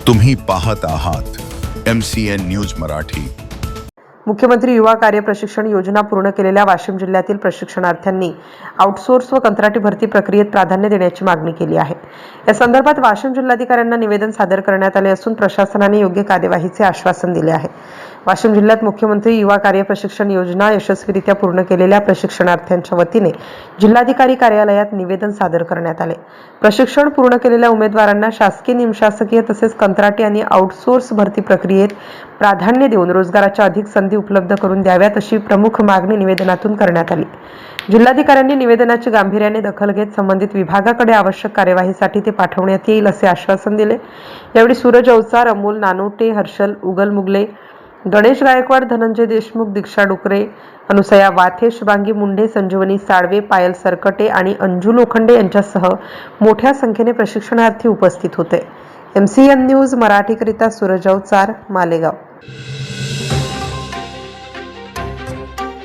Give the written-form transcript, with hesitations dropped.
तुम्ही पाहत आहात MCN न्यूज मराठी। मुख्यमंत्री युवा कार्य प्रशिक्षण योजना पूर्ण केलेल्या वाशिम जिल्ह्यातील प्रशिक्षणार्थ्यांनी आउटसोर्स व कंत्राटी भरती प्रक्रियेत प्राधान्य देण्याची मागणी केली आहे। या संदर्भात वाशिम जिल्हाधिकाऱ्यांना निवेदन सादर करण्यात आले असून प्रशासनाने योग्य कार्यवाहीचे आश्वासन दिले आहे। वाशिम जिल्ह्यात मुख्यमंत्री युवा कार्य प्रशिक्षण योजना यशस्वीरित्या पूर्ण केलेल्या प्रशिक्षणार्थ्यांच्या वतीने जिल्हाधिकारी कार्यालयात निवेदन सादर करण्यात आले। प्रशिक्षण पूर्ण केलेल्या उमेदवारांना शासकीय निमशासकीय तसेच कंत्राटी आणि आउटसोर्स भरती प्रक्रियेत प्राधान्य देऊन रोजगाराच्या अधिक संधी उपलब्ध करून द्याव्यात अशी प्रमुख मागणी निवेदनातून करण्यात आली। जिल्हाधिकाऱ्यांनी निवेदनाची गांभीर्याने दखल घेत संबंधित विभागाकडे आवश्यक कार्यवाहीसाठी ते पाठवण्यात येईल असे आश्वासन दिले। यावेळी सूरज अवचार, अमोल नानोटे, हर्षल उगल मुगले, गणेश गायकवाड, धनंजय देशमुख, दीक्षा डुकरे, अनुसया वाथे, शुभांगी मुंडे, संजीवनी साळवे, पायल सरकटे आणि अंजू लोखंडे यांच्यासह मोठ्या संख्येने प्रशिक्षणार्थी उपस्थित होते। MCN न्यूज मराठीकरिता सूरज अवचार, मालेगाव।